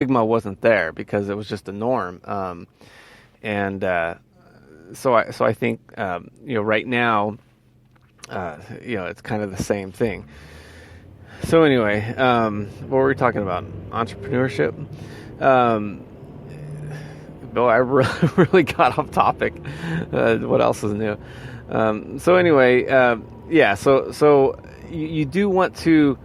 stigma wasn't there because it was just a norm. And so I think right now, it's kind of the same thing. So anyway, what were we talking about? Entrepreneurship. Um, Bill, I really got off topic. What else is new? So anyway, yeah. So you do want to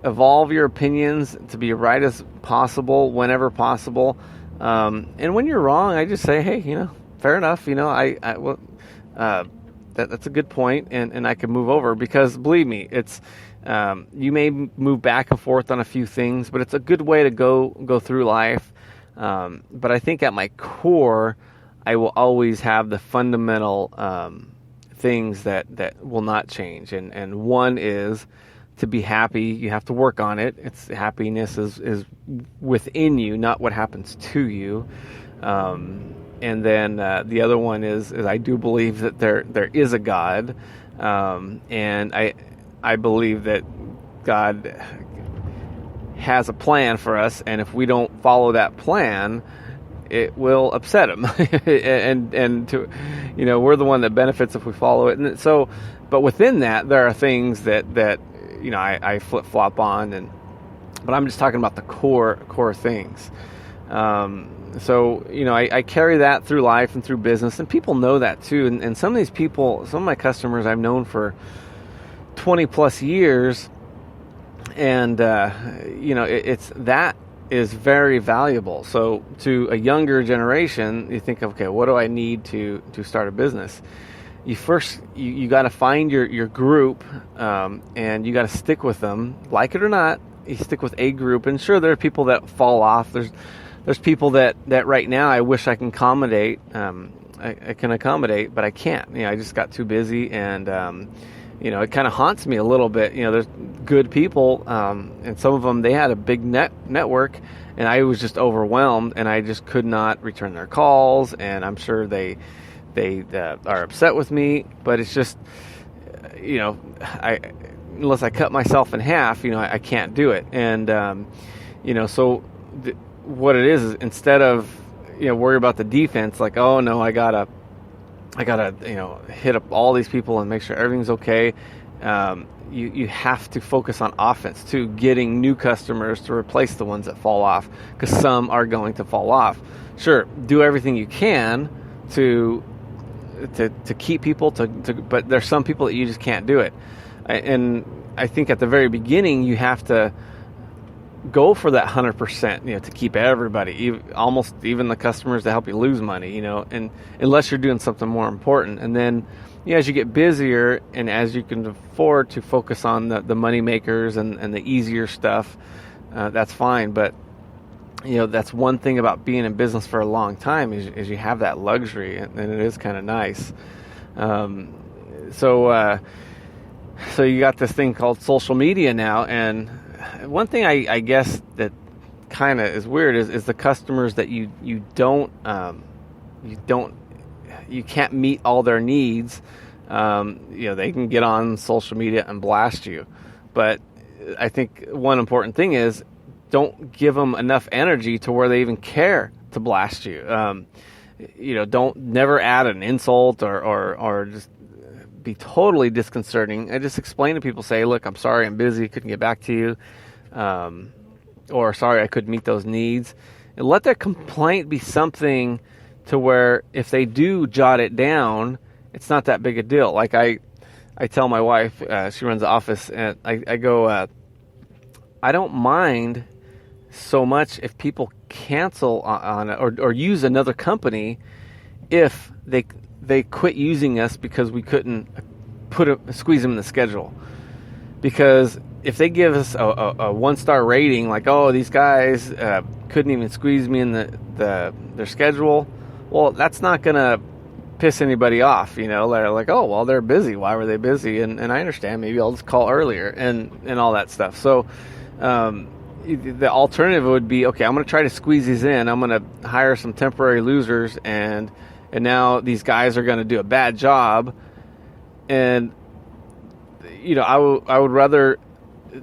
evolve your opinions to be right as possible whenever possible. And when you're wrong, I just say, hey, fair enough. That's a good point, and I can move over because believe me, it's you may move back and forth on a few things, but it's a good way to go through life. But I think at my core, I will always have the fundamental things that will not change, and one is to be happy. You have to work on it. It's happiness is within you, not what happens to you. And then the other one is I do believe that there is a God, and I believe that God has a plan for us, and if we don't follow that plan, it will upset him. and to we're the one that benefits if we follow it. And so, but within that, there are things that I flip flop on, but I'm just talking about the core things. So I carry that through life and through business, and people know that too. And some of these people, some of my customers I've known for 20 plus years, and it's that is very valuable. So to a younger generation, you think, okay, what do I need to start a business? You first you got to find your group, and you got to stick with them, like it or not. You stick with a group, and sure, there are people that fall off. There's people that right now I wish I can accommodate. I can accommodate, but I can't. I just got too busy, and it kind of haunts me a little bit. There's good people, and some of them, they had a big network, and I was just overwhelmed, and I just could not return their calls, and I'm sure they are upset with me, but it's just, unless I cut myself in half, I can't do it. And, so what it is instead of, worry about the defense, like, oh no, I gotta, hit up all these people and make sure everything's okay. You have to focus on offense too, getting new customers to replace the ones that fall off, because some are going to fall off. Sure, do everything you can to keep people but there's some people that you just can't do it. And I think at the very beginning you have to go for that 100%, to keep everybody, almost even the customers that help you lose money, and unless you're doing something more important. And then, as you get busier and as you can afford to focus on the money makers and the easier stuff, that's fine. But, that's one thing about being in business for a long time is you have that luxury, and it is kind of nice. So you got this thing called social media now, and one thing I guess that kind of is weird is the customers that you can't meet all their needs. They can get on social media and blast you, but I think one important thing is don't give them enough energy to where they even care to blast you. Don't never add an insult or just be totally disconcerting. I just explain to people, say, look, I'm sorry, I'm busy, couldn't get back to you, or sorry, I couldn't meet those needs. And let their complaint be something to where if they do jot it down, it's not that big a deal. Like I tell my wife, she runs the office, and I go, I don't mind so much if people cancel on it or use another company if they quit using us because we couldn't squeeze them in the schedule. Because if they give us a 1-star rating, like, oh, these guys couldn't even squeeze me in their schedule, well, that's not gonna piss anybody off. They're like, oh, well, they're busy. Why were they busy? And I understand. Maybe I'll just call earlier and all that stuff. So the alternative would be, okay, I'm going to try to squeeze these in. I'm going to hire some temporary losers, and now these guys are going to do a bad job. And I would rather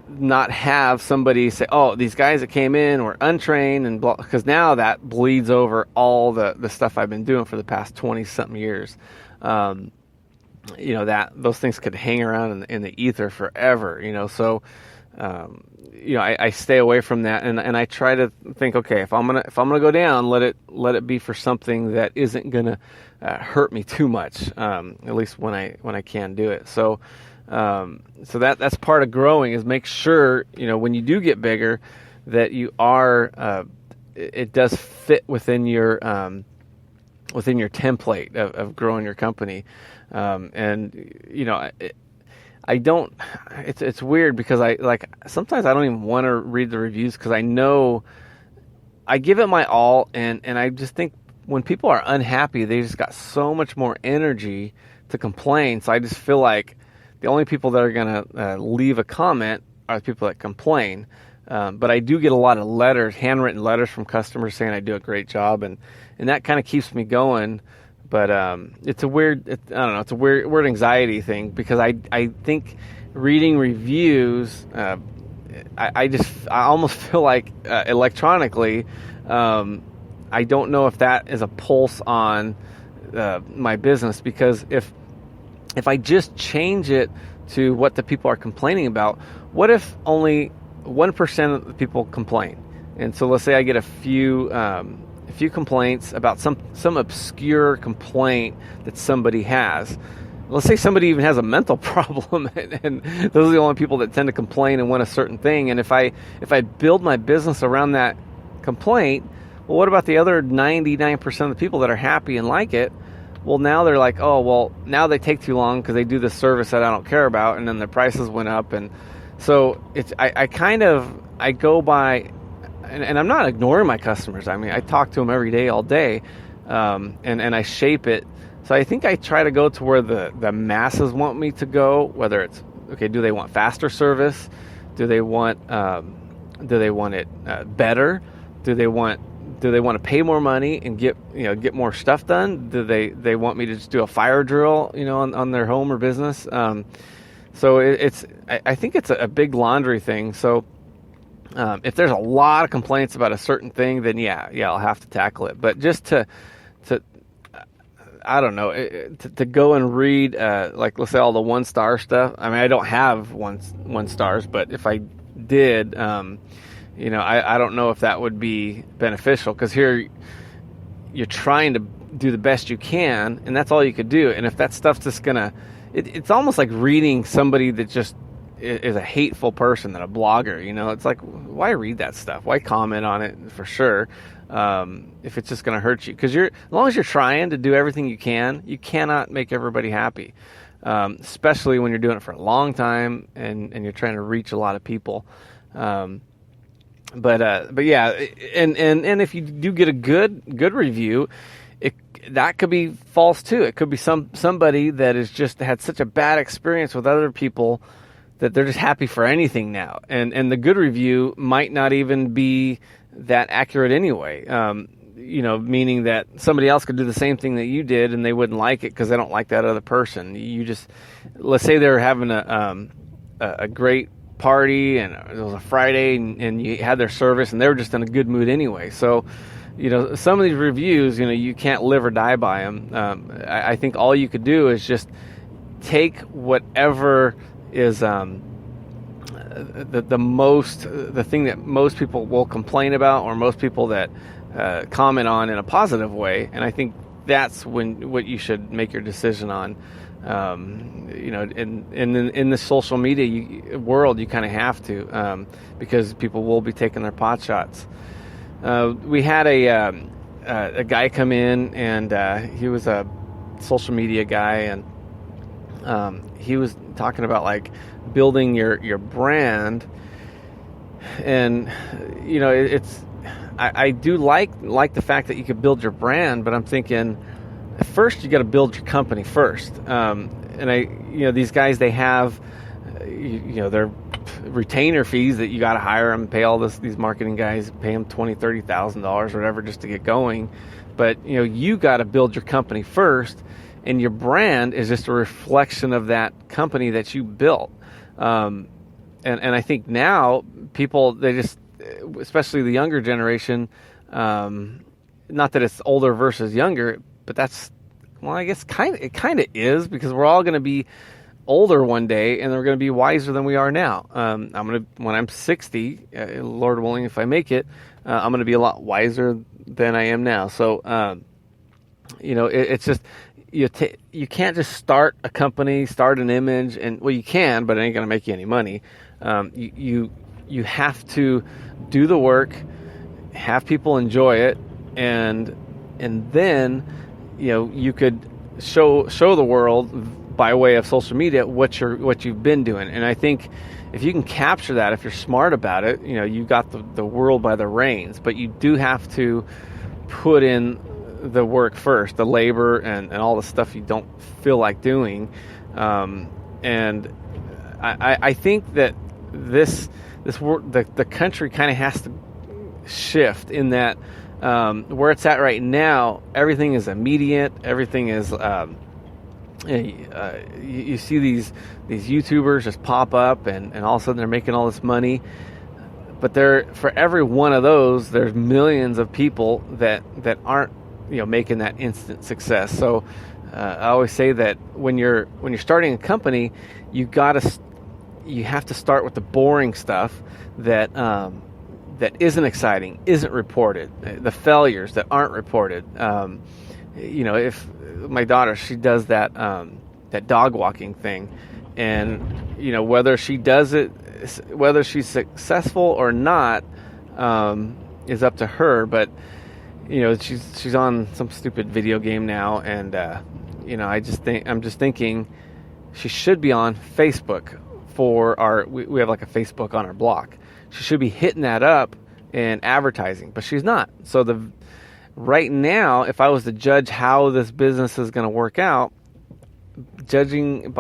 not have somebody say, "Oh, these guys that came in were untrained," and blah, because now that bleeds over all the stuff I've been doing for the past 20 something years. That those things could hang around in the ether forever. So I stay away from that, and I try to think, okay, if I'm gonna go down, let it be for something that isn't gonna hurt me too much, at least when I can do it. So that's part of growing, is make sure when you do get bigger that you are it does fit within your template of growing your company. I don't. It's weird because sometimes I don't even want to read the reviews because I know I give it my all, and I just think when people are unhappy, they just got so much more energy to complain. So I just feel like the only people that are gonna leave a comment are the people that complain. But I do get a lot of letters, handwritten letters from customers saying I do a great job, and that kind of keeps me going. But it's a weird, I don't know, it's a weird anxiety thing because I think reading reviews, I almost feel like electronically, I don't know if that is a pulse on my business, because if I just change it to what the people are complaining about, what if only 1% of the people complain? And so let's say I get a few complaints about some obscure complaint that somebody has. Let's say somebody even has a mental problem, and those are the only people that tend to complain and want a certain thing. And if I build my business around that complaint, well, what about the other 99% of the people that are happy and like it? Well, now they're like, oh, well, now they take too long because they do this service that I don't care about, and then their prices went up. And so I go by. And I'm not ignoring my customers. I mean, I talk to them every day, all day, and I shape it. So I think I try to go to where the masses want me to go. Whether it's okay, do they want faster service? Do they want it better? Do they want to pay more money and get more stuff done? Do they want me to just do a fire drill, on their home or business? So I think it's a big laundry thing. So. If there's a lot of complaints about a certain thing, then yeah, I'll have to tackle it. But just to I don't know, to go and read like, let's say, all the 1-star stuff. I mean, I don't have one stars, but if I did, I don't know if that would be beneficial, because here you're trying to do the best you can, and that's all you could do. And if that stuff's just it's almost like reading somebody that just is a hateful person than a blogger. It's like, why read that stuff? Why comment on it for sure? If it's just going to hurt you, because as long as you're trying to do everything you cannot make everybody happy, especially when you're doing it for a long time and you're trying to reach a lot of people. But yeah, and if you do get a good review, that could be false too. It could be somebody that has just had such a bad experience with other people that they're just happy for anything now. And the good review might not even be that accurate anyway. Meaning that somebody else could do the same thing that you did and they wouldn't like it because they don't like that other person. Let's say they're having a great party and it was a Friday and you had their service and they were just in a good mood anyway. So, some of these reviews, you can't live or die by them. I think all you could do is just take whatever is the thing that most people will complain about, or most people that comment on in a positive way, and I think that's what you should make your decision on. In the social media world, you kind of have to, because people will be taking their pot shots. We had a guy come in, and he was a social media guy, and he was talking about like building your brand, and I do like the fact that you could build your brand, but I'm thinking first you got to build your company first. And these guys, they have their retainer fees that you got to hire them, pay all these marketing guys, pay them $20,000-$30,000 or whatever just to get going. But you got to build your company first. And your brand is just a reflection of that company that you built. and I think now people, they just, especially the younger generation, not that it's older versus younger, but that's, well, I guess it kind of is, because we're all going to be older one day, and we're going to be wiser than we are now. When I'm 60, Lord willing, if I make it, I'm going to be a lot wiser than I am now. So, it's just, you can't just start a company, start an image, and, well, you can, but it ain't going to make you any money. You have to do the work, have people enjoy it, and then, you could show the world by way of social media what you've been doing. And I think if you can capture that, if you're smart about it, you got the world by the reins. But you do have to put in the work first, the labor and all the stuff you don't feel like doing. And I think that the country kind of has to shift in that, where it's at right now, everything is immediate. Everything is, you see these YouTubers just pop up, and all of a sudden they're making all this money. But for every one of those, there's millions of people that aren't, making that instant success. So I always say that when you're starting a company, you have to start with the boring stuff that isn't exciting, isn't reported, the failures that aren't reported. If my daughter, she does that dog walking thing, and whether she does it, whether she's successful or not, is up to her. But she's on some stupid video game now, and I'm just thinking she should be on Facebook for we have like a Facebook on our block. She should be hitting that up and advertising, but she's not. So right now, if I was to judge how this business is going to work out, judging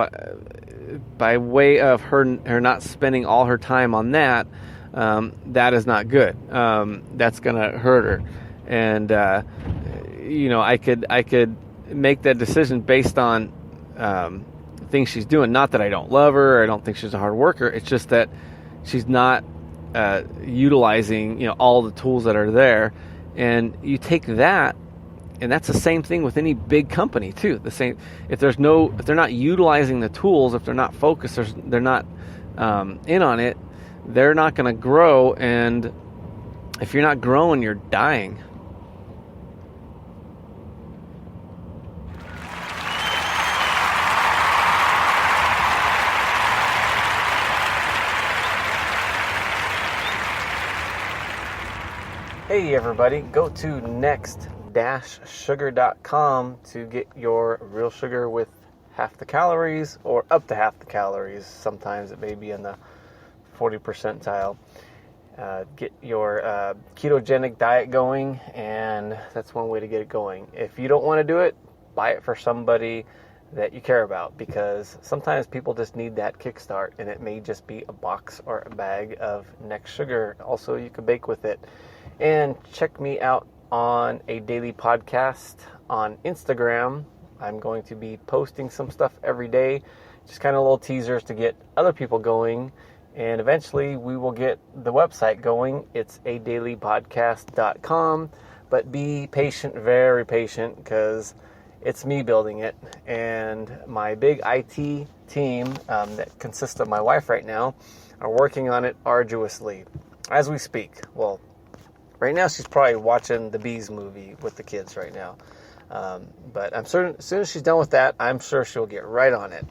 by way of her not spending all her time on that, that is not good. That's going to hurt her. And I could make that decision based on things she's doing. Not that I don't love her, or I don't think she's a hard worker. It's just that she's not utilizing all the tools that are there. And you take that, and that's the same thing with any big company too. The same, if they're not utilizing the tools, if they're not focused, they're not in on it, they're not going to grow. And if you're not growing, you're dying. Hey everybody, go to next-sugar.com to get your real sugar with half the calories, or up to half the calories. Sometimes it may be in the 40 percentile. Get your ketogenic diet going, and that's one way to get it going. If you don't want to do it, buy it for somebody that you care about, because sometimes people just need that kickstart, and it may just be a box or a bag of Next Sugar. Also, you can bake with it. And check me out on a daily podcast on Instagram. I'm going to be posting some stuff every day, just kind of little teasers to get other people going. And eventually we will get the website going. It's adailypodcast.com. But be patient, very patient, because it's me building it. And my big IT team that consists of my wife right now are working on it arduously as we speak. Well, right now, she's probably watching the Bees movie with the kids right now. But I'm certain as soon as she's done with that, I'm sure she'll get right on it.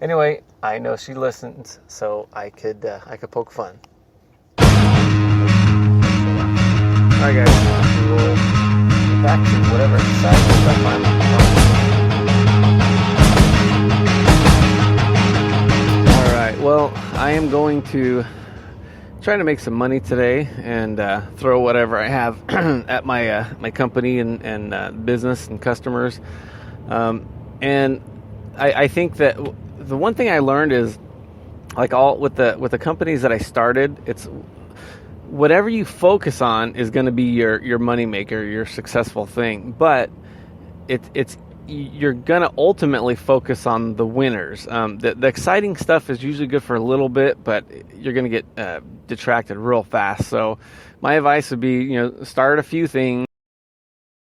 Anyway, I know she listens, so I could poke fun. All right, guys, we will get back to whatever exciting stuff I'm on. All right, well, I am going to trying to make some money today and throw whatever I have at my company and business and customers. And I think that the one thing I learned is, like with the companies that I started, it's whatever you focus on is going to be your money maker, your successful thing. But it's you're going to ultimately focus on the winners. The exciting stuff is usually good for a little bit, but you're going to get detracted real fast. So my advice would be, start a few things.